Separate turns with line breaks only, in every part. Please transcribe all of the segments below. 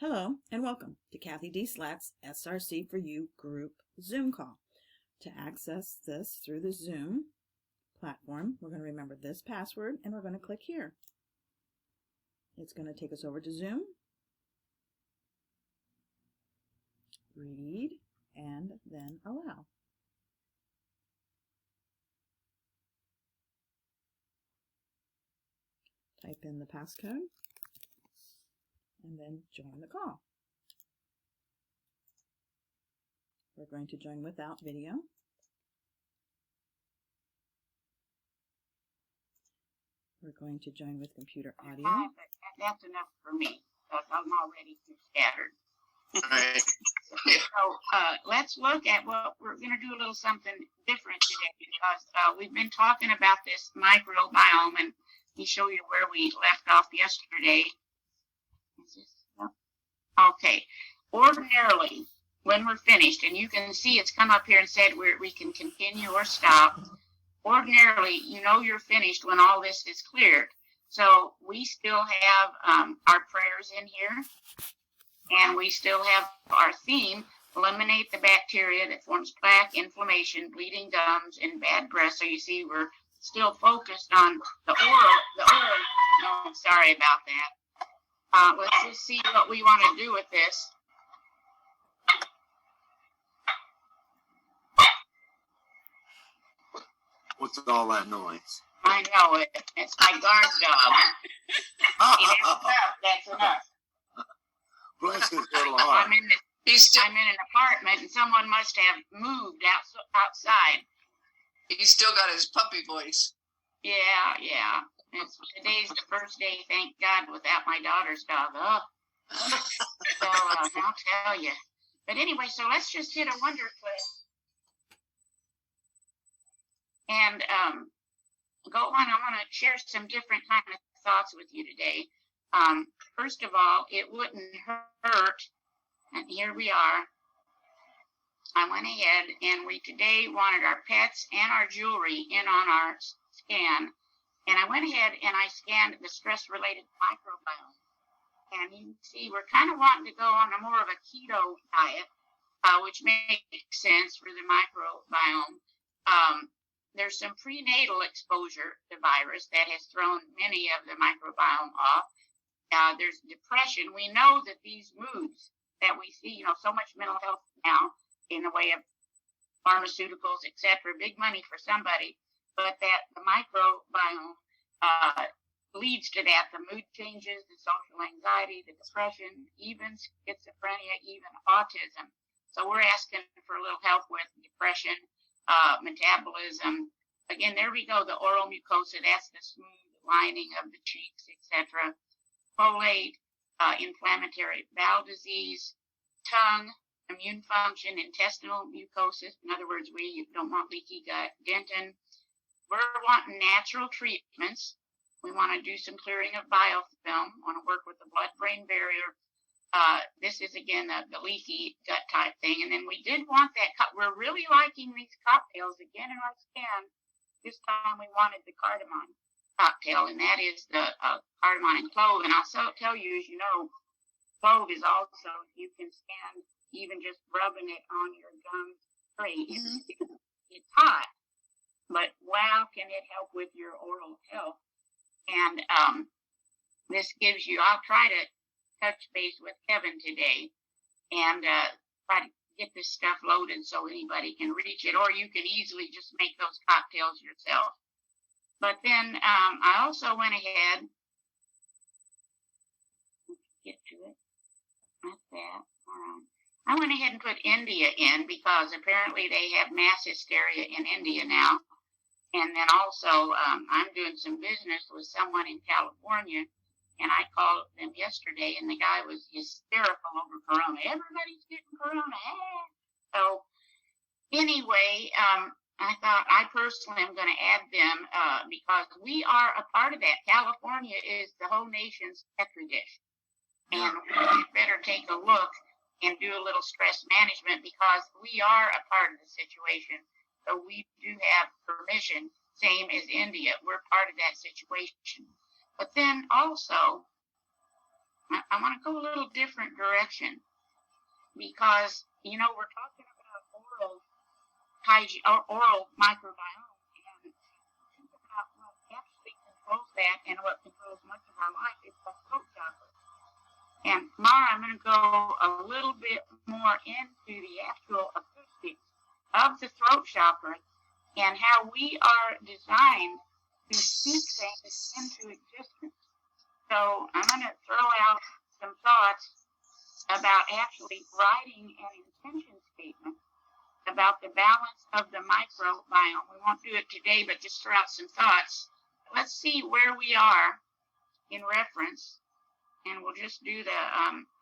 Hello and welcome to CathyDSlaught's SRC4u group Zoom call. To access this through the Zoom platform, we're going to remember this password and we're going to click here. It's going to take us over to Zoom, read, and then allow. Type in the passcode and then join the call. We're going to join without video. We're going to join with computer audio.
That's enough for me, because I'm already too scattered.
Right.
So let's look at what we're going to do a little something different today, because we've been talking about this microbiome, and let me show you where we left off yesterday. Okay. Ordinarily, when we're finished, and you can see it's come up here and said we can continue or stop. Ordinarily, you know you're finished when all this is cleared. So we still have our prayers in here, and we still have our theme: eliminate the bacteria that forms plaque, inflammation, bleeding gums, and bad breath. So you see, we're still focused on the oral. No, I'm sorry about that. Let's just see what we want to do with this.
What's all that noise?
I know it. It's my guard dog. That's enough.
Bless his little heart.
I'm in an apartment, and someone must have moved outside.
He's still got his puppy voice.
Yeah. Today's the first day, thank God, without my daughter's dog. Oh. So I'll tell you. But anyway, so let's just hit a wonder click and go on. I want to share some different kind of thoughts with you today. First of all, it wouldn't hurt, and here we are. I went ahead and we today wanted our pets and our jewelry in on our scan. And I went ahead and I scanned the stress-related microbiome. And you can see we're kind of wanting to go on a more of a keto diet, which makes sense for the microbiome. There's some prenatal exposure to virus that has thrown many of the microbiome off. There's depression. We know that these moods that we see, so much mental health now in the way of pharmaceuticals, etc., big money for somebody. But that the microbiome leads to that, the mood changes, the social anxiety, the depression, even schizophrenia, even autism. So we're asking for a little help with depression, metabolism. Again, there we go, the oral mucosa, that's the smooth lining of the cheeks, etc. Folate, inflammatory bowel disease, tongue, immune function, intestinal mucosis. In other words, we don't want leaky gut, dentin. We're wanting natural treatments. We want to do some clearing of biofilm. Want to work with the blood-brain barrier. This is, again, the leaky gut type thing. And then we did want that. We're really liking these cocktails. Again, in our scan, this time we wanted the cardamom cocktail, and that is the cardamom and clove. And I'll tell you, as you know, clove is also, you can scan even just rubbing it on your gums straight. It's hot. But wow, can it help with your oral health? And this gives you, I'll try to touch base with Kevin today and try to get this stuff loaded so anybody can reach it, or you can easily just make those cocktails yourself. But then I also went ahead, let's get to it, that's that, all right. I went ahead and put India in because apparently they have mass hysteria in India now. And then also, I'm doing some business with someone in California, and I called them yesterday, and the guy was hysterical over corona. Everybody's getting corona. So anyway, I thought I personally am going to add them because we are a part of that. California is the whole nation's Petri dish. And we better take a look and do a little stress management because we are a part of the situation. So we do have permission, same as India. We're part of that situation. But then also, I want to go a little different direction because, you know, we're talking about oral hygiene or oral microbiome, and think about what actually controls that and what controls much of our life is the throat chakra. And tomorrow I'm going to go a little bit more into the actual acoustics of the throat chakra and how we are designed to speak things into existence. So I'm going to throw out some thoughts about actually writing an intention statement about the balance of the microbiome. We won't do it today, but just throw out some thoughts. Let's see where we are in reference, and we'll just do the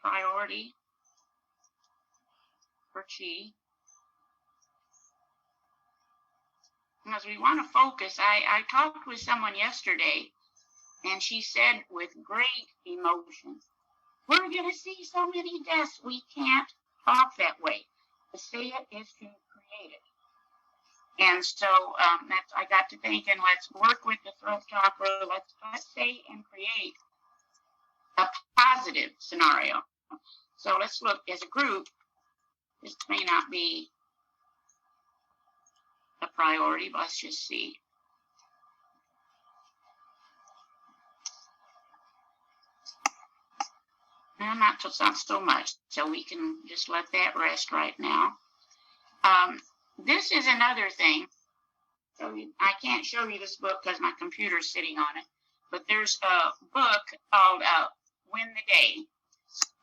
priority for Qi. Because we want to focus. I talked with someone yesterday, and she said with great emotion, we're going to see so many deaths, we can't talk that way. To say it is to create it. And so I got to thinking, let's work with the throat chakra. Let's say and create a positive scenario. So let's look as a group. This may not be a priority, but let's just see. No, not so much. So we can just let that rest right now. This is another thing. So I can't show you this book because my computer's sitting on it. But there's a book called Win the Day.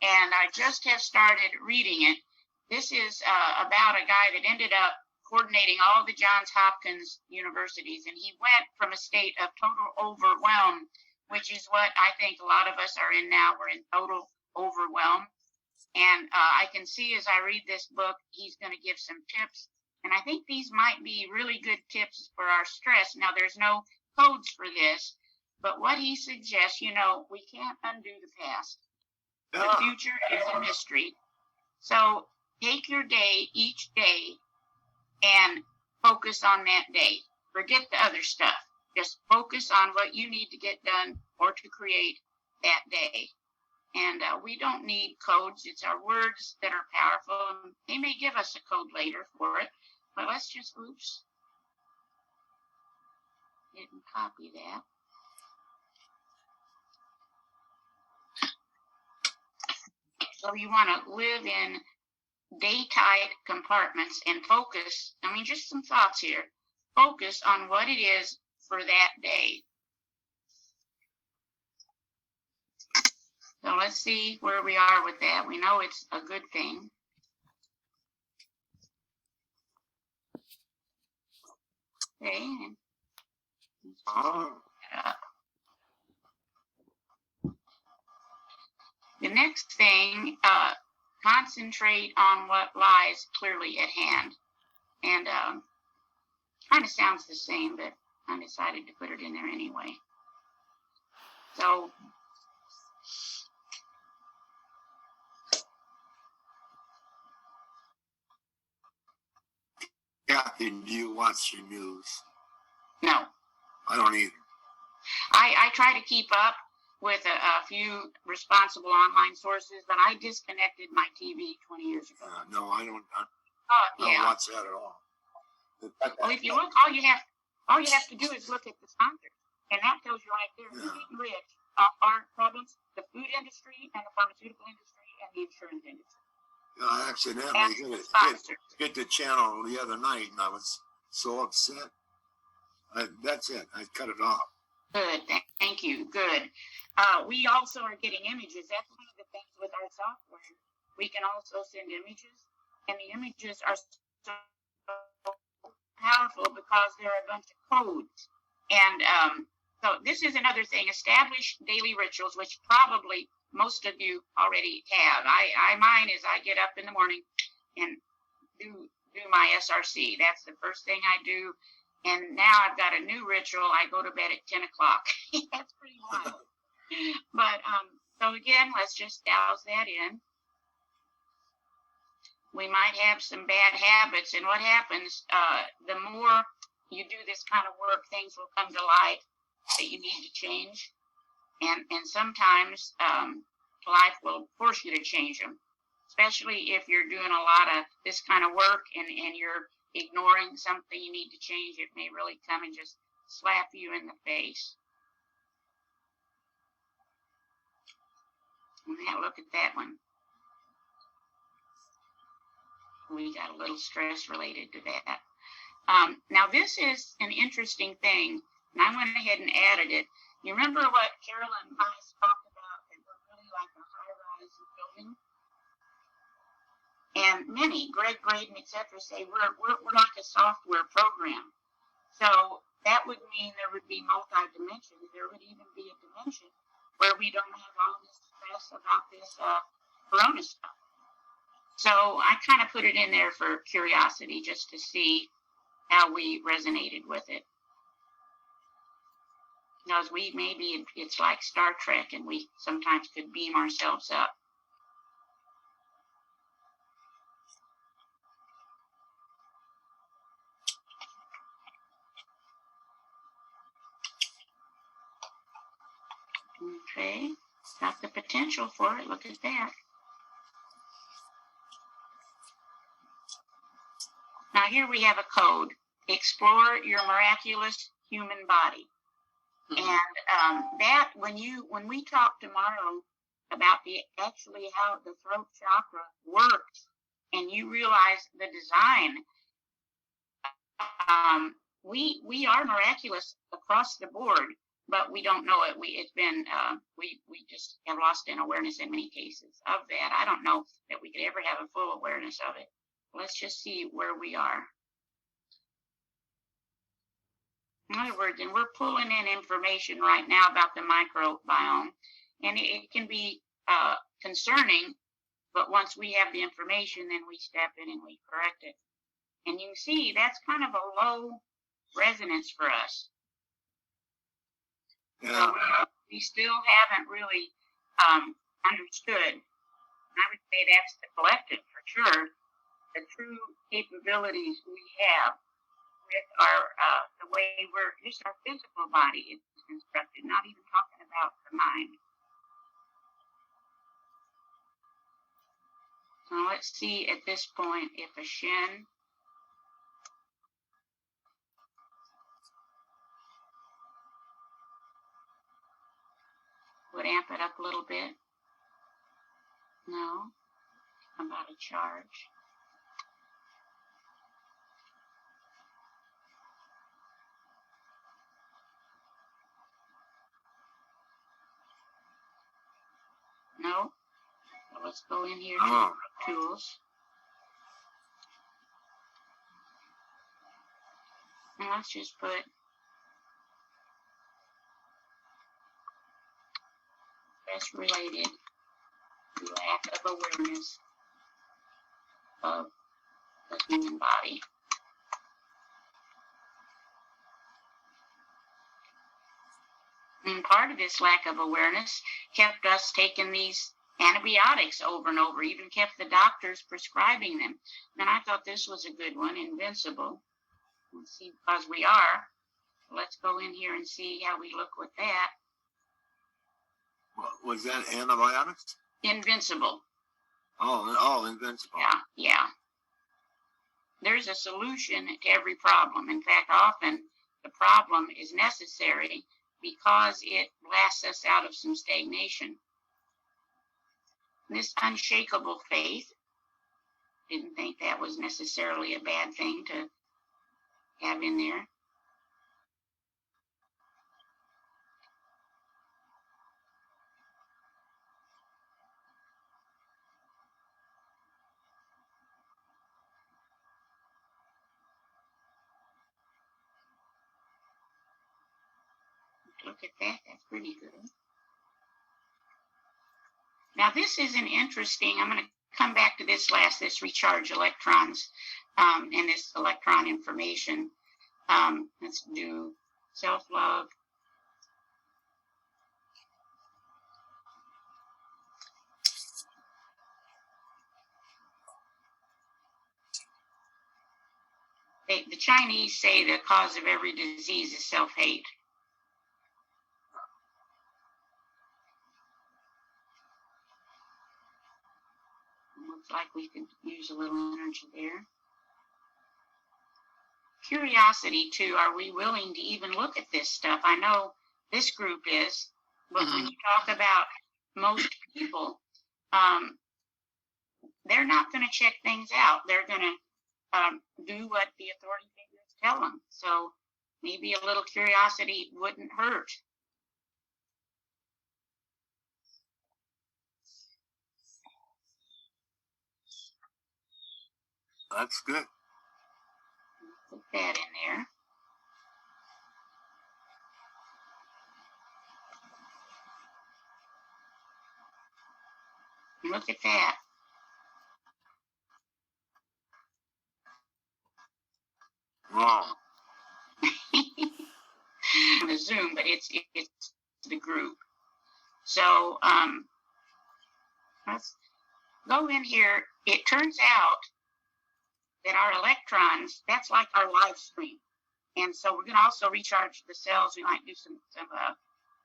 And I just have started reading it. This is about a guy that ended up coordinating all the Johns Hopkins universities. And he went from a state of total overwhelm, which is what I think a lot of us are in now. We're in total overwhelm. And I can see as I read this book, he's going to give some tips. And I think these might be really good tips for our stress. Now, there's no codes for this, but what he suggests, you know, we can't undo the past. The future is a mystery. So take your day each day and focus on that day. Forget the other stuff. Just focus on what you need to get done or to create that day. And we don't need codes. It's our words that are powerful. They may give us a code later for it, but let's just, oops, didn't copy that. So you want to live in day-tight compartments and focus. I mean, just some thoughts here. Focus on what it is for that day. So let's see where we are with that. We know it's a good thing. Okay. The next thing, concentrate on what lies clearly at hand. And kind of sounds the same, but I decided to put it in there anyway. So
Cathy, do you watch the news?
no.
I don't either.
I try to keep up with a few responsible online sources, but I disconnected my TV 20 years ago.
No, I don't. I
Yeah.
don't watch that at all.
Well, if you look, all you have to do is look at the sponsors, and that tells you right there who's eating rich are problems: the food industry and the pharmaceutical industry and the insurance industry.
I accidentally hit the channel the other night, and I was so upset. That's it. I cut it off.
Good. Thank you. Good. We also are getting images. That's one of the things with our software. We can also send images, and the images are so powerful because there are a bunch of codes. And so this is another thing. Establish daily rituals, which probably most of you already have. Mine is I get up in the morning and do my SRC. That's the first thing I do. And now I've got a new ritual. I go to bed at 10 o'clock. That's pretty wild. But so again, let's just douse that in. We might have some bad habits, and what happens, the more you do this kind of work, things will come to light that you need to change. And sometimes life will force you to change them, especially if you're doing a lot of this kind of work and you're ignoring something you need to change. It may really come and just slap you in the face. Now look at that one. We got a little stress related to that. Now this is an interesting thing, and I went ahead and added it. You remember what Carolyn Mice talked about, that we're really like a high-rise building? And many, Greg Graydon, etc., say we're like a software program. So that would mean there would be multi-dimensions. There would even be a dimension where we don't have all this stress about this corona stuff. So I kind of put it in there for curiosity, just to see how we resonated with it. Because maybe it's like Star Trek, and we sometimes could beam ourselves up. Okay, got the potential for it. Look at that. Now here we have a code. Explore your miraculous human body. And that, when we talk tomorrow about actually how the throat chakra works, and you realize the design, we are miraculous across the board, but we don't know it. We just have lost an awareness in many cases of that. I don't know that we could ever have a full awareness of it. Let's just see where we are. In other words, and we're pulling in information right now about the microbiome, and it can be concerning, but once we have the information, then we step in and we correct it. And you can see that's kind of a low resonance for us.
Yeah.
So we still haven't really understood. I would say that's the collective for sure, the true capabilities we have with our the way just our physical body is constructed, not even talking about the mind. So let's see at this point if a shin would amp it up a little bit. No. How about a charge? No. So let's go in here to tools. And let's just put stress related to lack of awareness of the human body. And part of this lack of awareness kept us taking these antibiotics over and over, even kept the doctors prescribing them. And I thought this was a good one, Invincible. Let's see, because we are. Let's go in here and see how we look with that.
Was that antibiotics?
Invincible.
Oh, Invincible.
Yeah. There's a solution to every problem. In fact, often the problem is necessary because it blasts us out of some stagnation. This unshakable faith, didn't think that was necessarily a bad thing to have in there. Look at that, that's pretty good. Now this is an interesting, I'm going to come back to this recharge electrons and this electron information. Let's do self-love. The Chinese say the cause of every disease is self-hate. Looks like we could use a little energy there. Curiosity, too. Are we willing to even look at this stuff? I know this group is, but when you talk about most people, they're not going to check things out. They're going to do what the authority figures tell them. So maybe a little curiosity wouldn't hurt.
That's good.
Put that in there. Look at that.
Wow.
The Zoom, but it's the group. So let's go in here. It turns out that our electrons, that's like our live stream. And so we're going to also recharge the cells. We might do some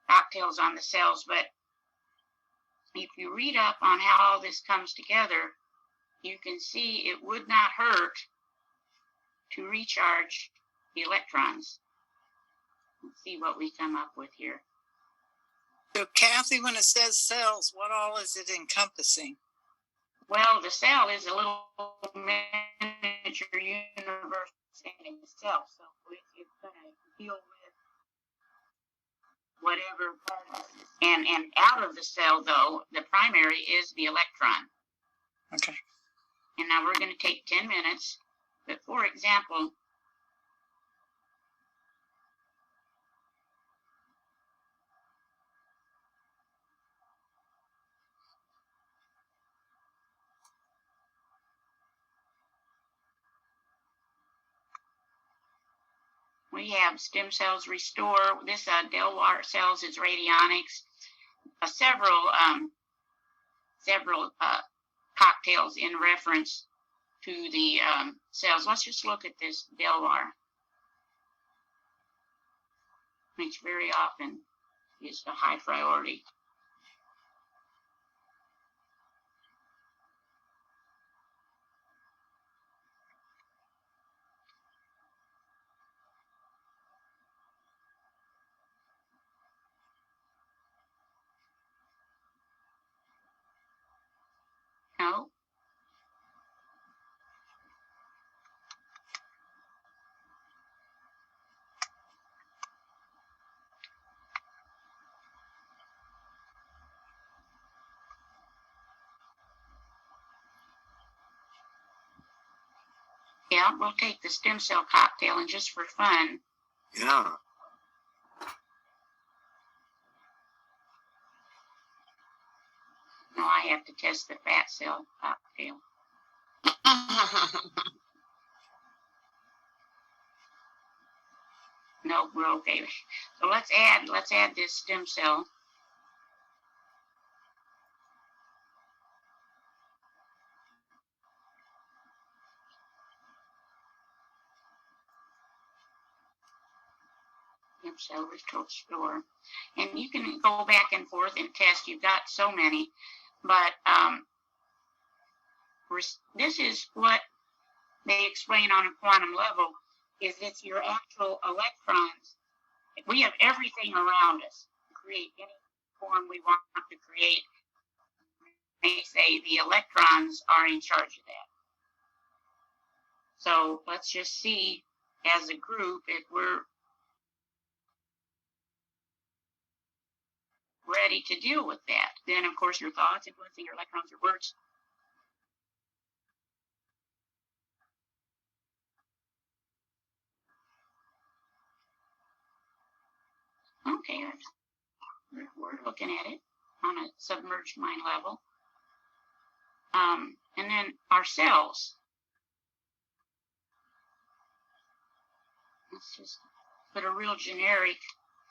cocktails on the cells, but if you read up on how all this comes together, you can see it would not hurt to recharge the electrons. Let's see what we come up with here.
So, Cathy, when it says cells, what all is it encompassing?
Well, the cell is a little miniature universe in itself, so it's going to deal with whatever part of it. And out of the cell, though, the primary is the electron.
Okay.
And now we're going to take 10 minutes, but for example, we have stem cells restore. This Delaware cells is radionics. Several cocktails in reference to the cells. Let's just look at this Delaware, which very often is a high priority. No. Yeah, we'll take the stem cell cocktail and just for fun.
Yeah.
No, I have to test the fat cell cocktail. No, we're okay. So let's add this stem cell. Stem cell restore. And you can go back and forth and test. You've got so many, but this is what they explain on a quantum level, is it's your actual electrons. We have everything around us to create any form we want to create. They say the electrons are in charge of that. So let's just see as a group if we're ready to deal with that. Then, of course, your thoughts influencing your electrons, your words. Okay, we're looking at it on a submerged mind level. And then our cells. Let's just put a real generic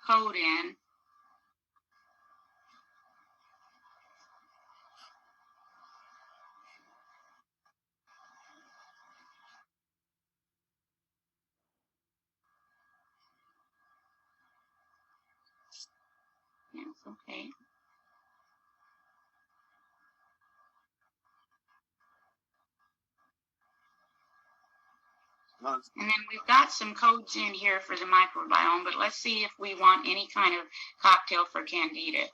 code in. Yes, okay.
Well,
And then we've got some codes in here for the microbiome, but let's see if we want any kind of cocktail for Candida.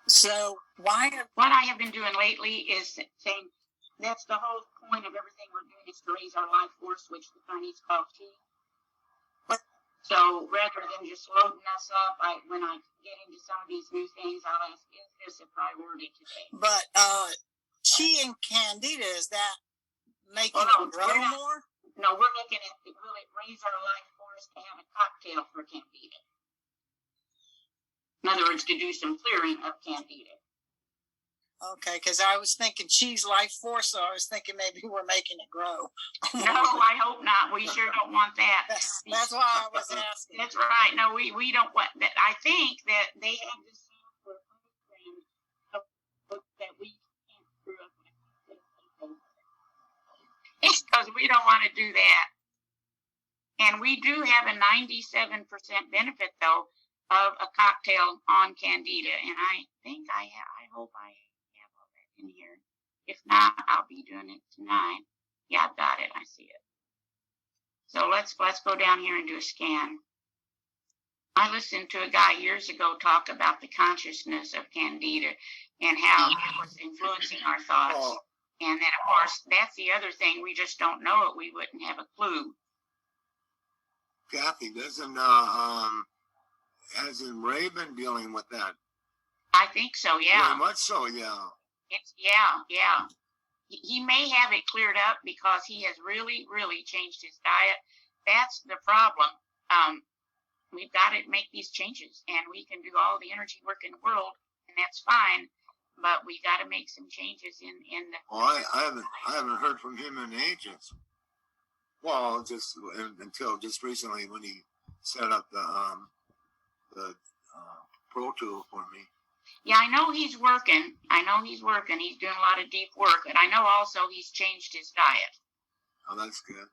So why?
What I have been doing lately is saying that's the whole point of everything we're doing is to raise our life force, which the Chinese call qi. So rather than just loading us up, when I get into some of these new things, I'll ask, is this a priority today?
But qi and candida, is that making
no,
it grow more?
No, we're looking at will it raise our life force to have a cocktail for Candida? In other words, to do some clearing of Candida.
Okay, because I was thinking qi's life force, so I was thinking maybe we're making it grow.
No, I hope not. We sure don't want that.
That's why I was asking.
That's right. No, we don't want that. I think that they have this software program that we can't screw up because we don't want to do that. And we do have a 97% benefit, though, of a cocktail on Candida. And I think I hope I have all that in here. If not, I'll be doing it tonight. Yeah, I've got it. I see it. So let's go down here and do a scan. I listened to a guy years ago talk about the consciousness of Candida and how it was influencing our thoughts. And then, of course, that's the other thing. We just don't know it. We wouldn't have a clue.
Cathy, hasn't Ray been dealing with that?
I think so, yeah.
Very much so, yeah.
Yeah. He may have it cleared up because he has really, really changed his diet. That's the problem. We've got to make these changes, and we can do all the energy work in the world, and that's fine. But we got to make some changes in the.
Well, I haven't heard from him in ages. Well, just until just recently when he set up the Pro Tool for me.
Yeah, I know he's working. He's doing a lot of deep work, and I know also he's changed his diet.
Oh, that's good.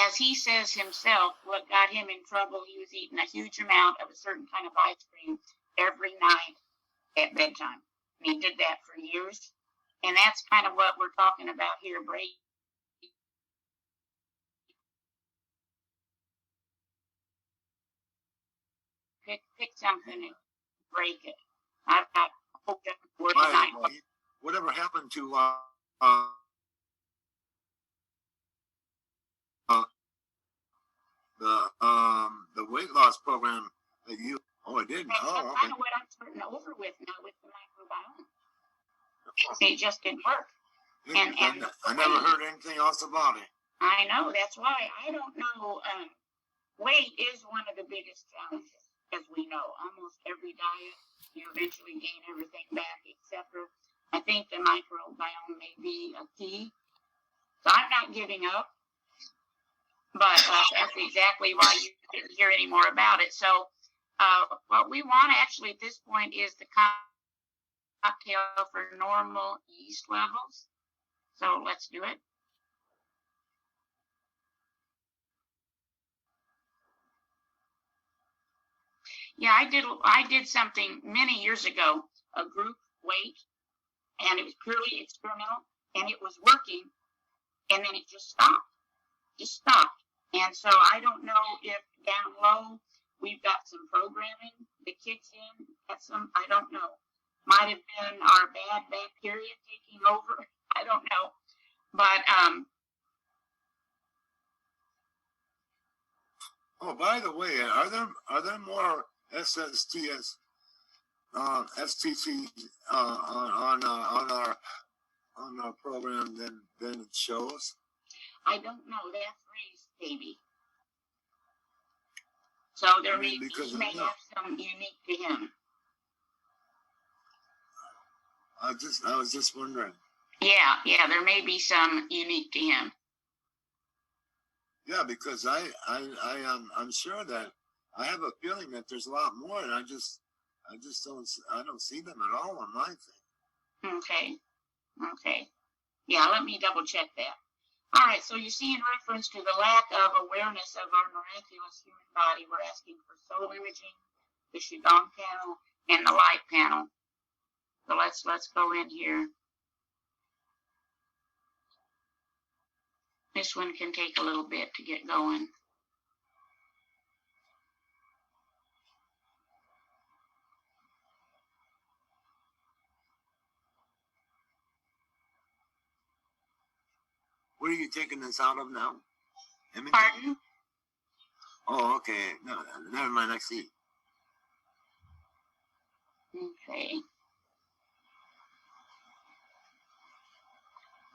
As he says himself, what got him in trouble, he was eating a huge amount of a certain kind of ice cream every night at bedtime. And he did that for years. And that's kind of what we're talking about here, break. Pick something and break it. I've got hope that word tonight.
Whatever happened to the weight loss program that you? Oh, it didn't.
That's
okay.
kind of what I'm starting over with now with the microbiome. It just didn't work. And
I never heard anything else about it.
I know. That's why I don't know. Weight is one of the biggest challenges, as we know. Almost every diet, you eventually gain everything back, etc. I think the microbiome may be a key. So I'm not giving up. But that's exactly why you didn't hear any more about it. So what we want actually at this point is the cocktail for normal yeast levels. So let's do it. Yeah, I did something many years ago, a group weight, and it was purely experimental, and it was working, and then it just stopped. And so I don't know if down low we've got some programming that kicks in. I don't know. Might have been our bad bacteria taking over. I don't know. But
oh, by the way, are there more STCs on our program than it shows?
I don't know. That's Ray's baby. So there may have some unique to him.
I was just wondering.
Yeah, there may be some unique to him.
Yeah, because I'm sure that I have a feeling that there's a lot more, and I just don't see them at all on my thing.
Okay. Yeah, let me double check that. All right, so you see in reference to the lack of awareness of our miraculous human body, we're asking for soul imaging, the QiGong panel, and the light panel. So let's go in here. This one can take a little bit to get going.
What are you taking this out of now? Imaging?
Pardon?
Oh, okay. No, never mind. I see.
Okay.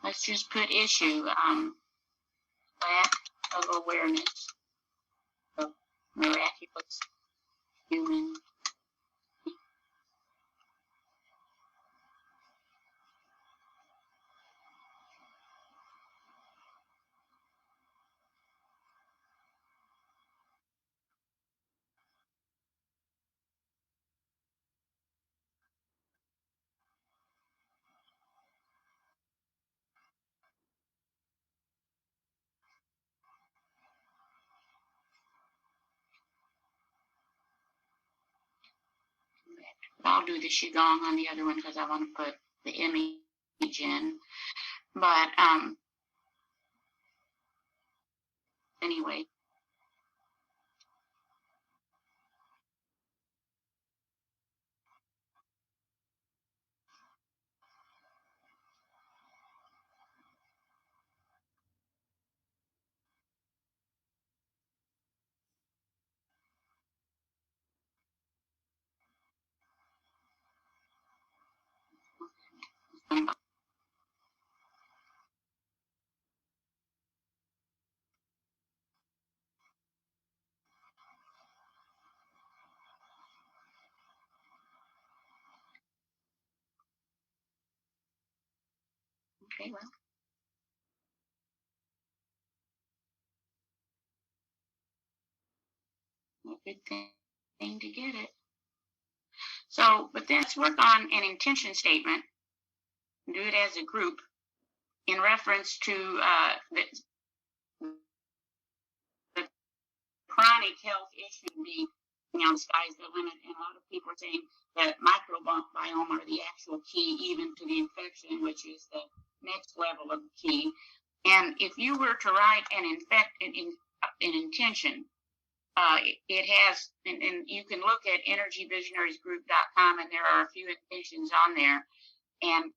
Let's just put issue, lack of awareness of miraculous human. I'll do the QiGong on the other one because I want to put the image in. But anyway. Okay, well. A good thing to get it. So, but then let's work on an intention statement. Do it as a group in reference to the chronic health issue being, the sky's the limit, and a lot of people are saying that microbiome are the actual key even to the infection, which is the next level of the key. And if you were to write an intention, it has, and you can look at energyvisionariesgroup.com, and there are a few intentions on there, and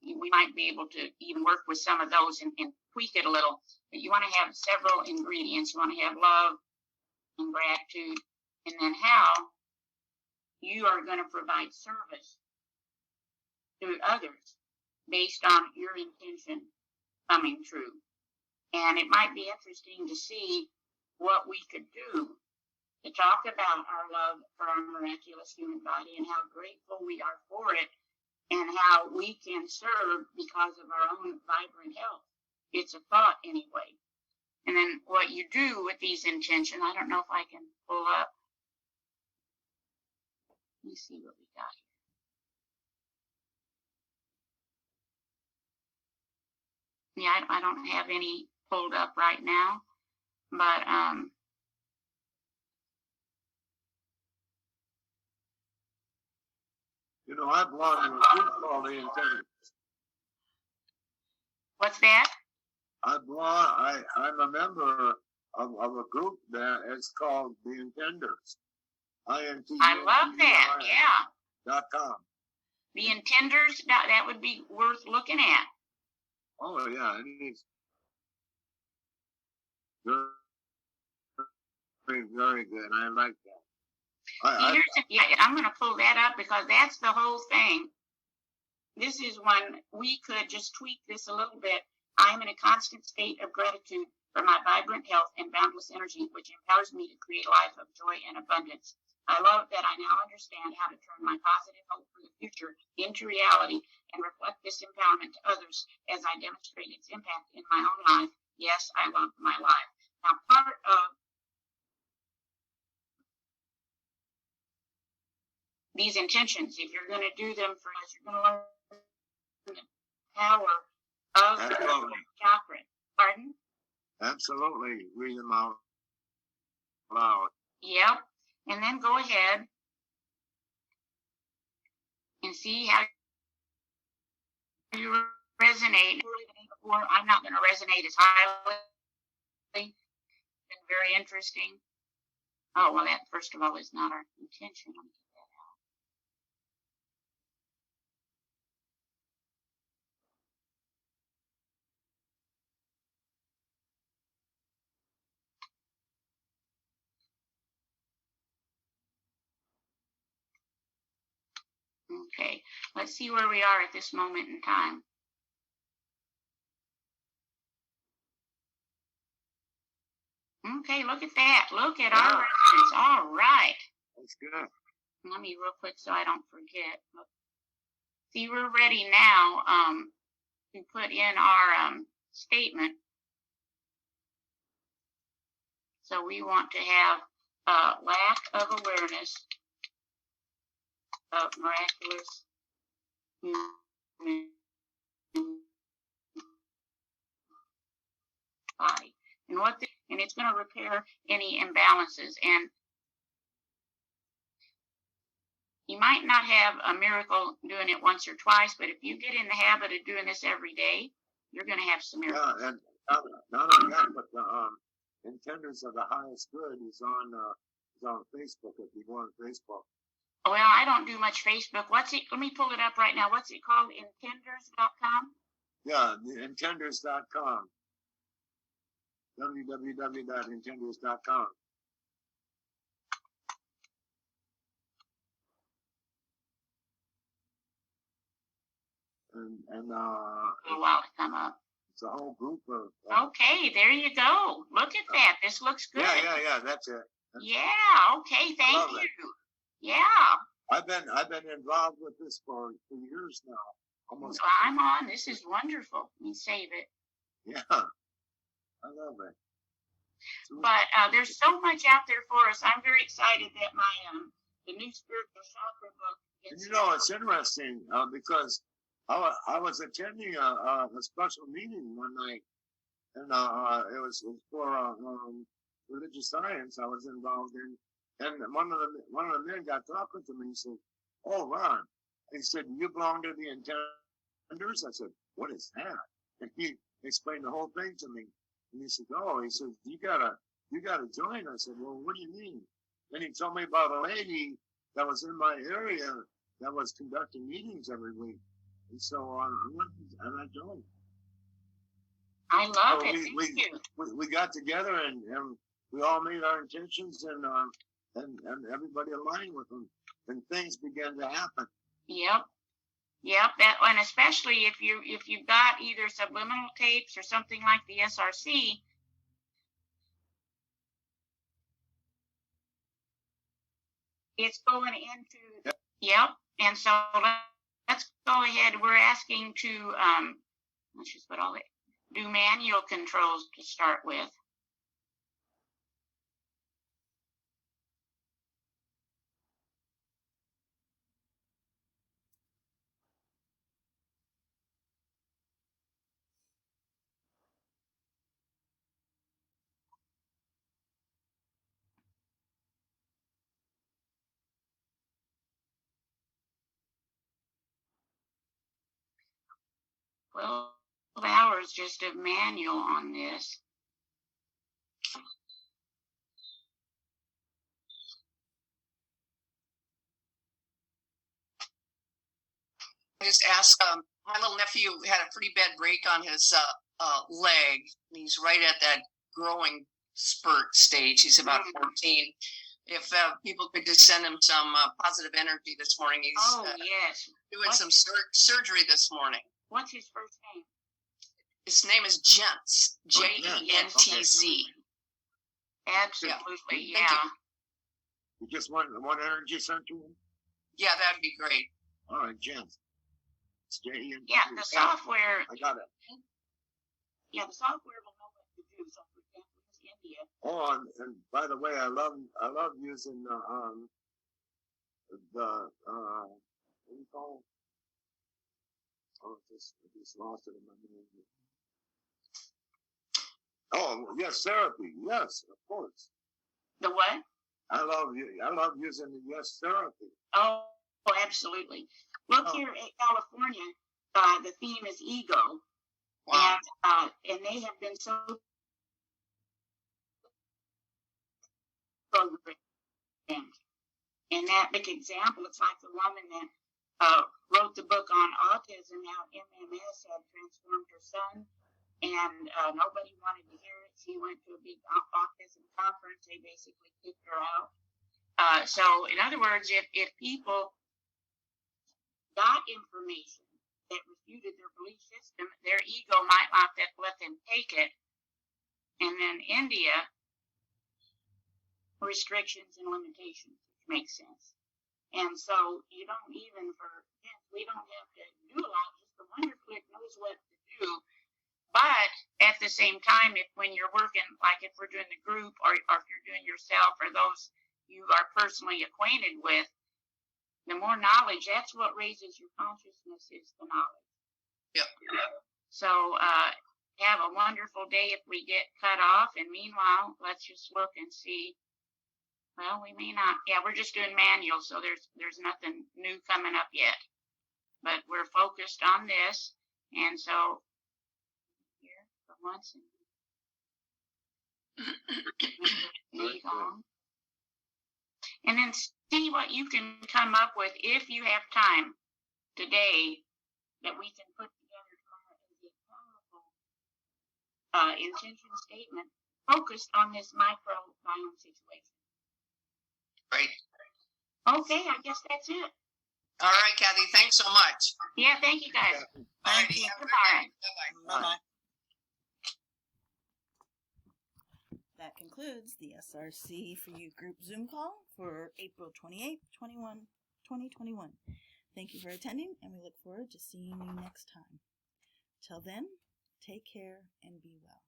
we might be able to even work with some of those and tweak it a little. But you want to have several ingredients. You want to have love and gratitude, and then how you are going to provide service to others based on your intention coming true. And it might be interesting to see what we could do to talk about our love for our miraculous human body and how grateful we are for it and how we can serve because of our own vibrant health. It's a thought anyway. And then what you do with these intentions, I don't know if I can pull up. Let me see what we got here. Yeah, I don't have any pulled up right now, but
I belong to a group called the Intenders.
What's that?
I'm a member of a group that is called the Intenders.
I love that. Yeah.
.com.
The Intenders, that would be worth looking at.
Oh yeah, it is. Very, very good. I like that.
I'm going to pull that up because that's the whole thing. This is one we could just tweak this a little bit. I am in a constant state of gratitude for my vibrant health and boundless energy, which empowers me to create a life of joy and abundance. I love that I now understand how to turn my positive hope for the future into reality and reflect this empowerment to others as I demonstrate its impact in my own life. Yes, I love my life. Now, part of these intentions, if you're going to do them for us, you're going to learn the power of the chakra.
absolutely read them out loud.
Yep. And then go ahead and see how you resonate. Before, I'm not going to resonate as highly. Been very interesting. Oh, well, that first of all is not our intention. Let me get that out. Okay, let's see where we are at this moment in time. Okay, look at that. Look at our reference. All right.
That's good.
Let me real quick so I don't forget. See, we're ready now to put in our statement. So we want to have lack of awareness of miraculous human body. And it's going to repair any imbalances. And you might not have a miracle doing it once or twice, but if you get in the habit of doing this every day, you're going to have some miracles.
Yeah, and not only that, but the Intenders of the Highest Good is on Facebook. If you go on Facebook.
Well, I don't do much Facebook. What's it? Let me pull it up right now. What's it called? Intenders.com?
Yeah, the Intenders.com. www.intenders.com. And
A while to come up.
it's a whole group of.
Okay, there you go. Look at that. This looks good.
Yeah. That's it.
Yeah. Okay. Thank you. Yeah.
I've been involved with this for years now. Almost.
Well, I'm on. This is wonderful. Let me save it.
Yeah, I love it.
But there's so much out there for us. I'm very excited that my the new spiritual chakra book.
And you know, it's interesting because I was attending a special meeting one night, and it was for religious science I was involved in, and one of the men got talking to me. He said, "Oh, Ron," he said, "you belong to the Intenders?" I said, "What is that?" And he explained the whole thing to me. And he said, "Oh," he said, you gotta join." I said, "Well, what do you mean?" Then he told me about a lady that was in my area that was conducting meetings every week. And so I went and I joined.
I love
So
it. Thank you.
We got together and we all made our intentions and everybody aligned with them. And things began to happen.
Yep. That, and especially if you've got either subliminal tapes or something like the SRC. It's going into. Yep. And so let's go ahead. We're asking to let's just put all it. Do manual controls to start with. Well, 12 hours just of manual on this.
I just asked, my little nephew had a pretty bad break on his leg. And he's right at that growing spurt stage. He's about 14. If people could just send him some positive energy this morning. He's
yes.
doing some surgery this morning.
What's his first name?
His name is Gentz. Jentz.
Absolutely,
Thank you.
You just want energy sent to him?
Yeah, that'd be great.
All right, Jentz. It's J-E-N-T-Z.
Yeah, the software.
I got it.
Yeah, the software will know what to do. So, for example, it's India.
Oh, and by the way, I love using the what do you call it? Oh, I just lost it in my mind. Oh, yes, therapy. Yes, of course.
The what?
I love using the yes therapy.
Oh, absolutely. Look here at California, the theme is ego.
Wow.
And they have been so programmed. And that big example, it's like the woman that wrote the book on autism, how MMS had transformed her son, and nobody wanted to hear it. She went to a big autism conference. They basically kicked her out. So, in other words, if people got information that refuted their belief system, their ego might not let them take it. And then India, restrictions and limitations, which makes sense. And so you don't even we don't have to do a lot, just the Wonder Click knows what to do. But at the same time, when you're working, like if we're doing the group or if you're doing yourself or those you are personally acquainted with, the more knowledge, that's what raises your consciousness, is the knowledge.
Yep.
So have a wonderful day if we get cut off. And meanwhile, let's just look and see. Well, we may not. Yeah, we're just doing manual, so there's nothing new coming up yet. But we're focused on this. And so here for once. Gong. And then see what you can come up with if you have time today that we can put together tomorrow as a powerful intention statement focused on this microbiome situation.
Great.
Okay, I guess that's it.
All right, Cathy. Thanks so much.
Yeah, thank you guys.
Thank you.
Have a good
Goodbye.
day. Bye-bye.
Bye-bye.
That concludes the SRC4u group Zoom call for April 28th, 2021. Thank you for attending, and we look forward to seeing you next time. Till then, take care and be well.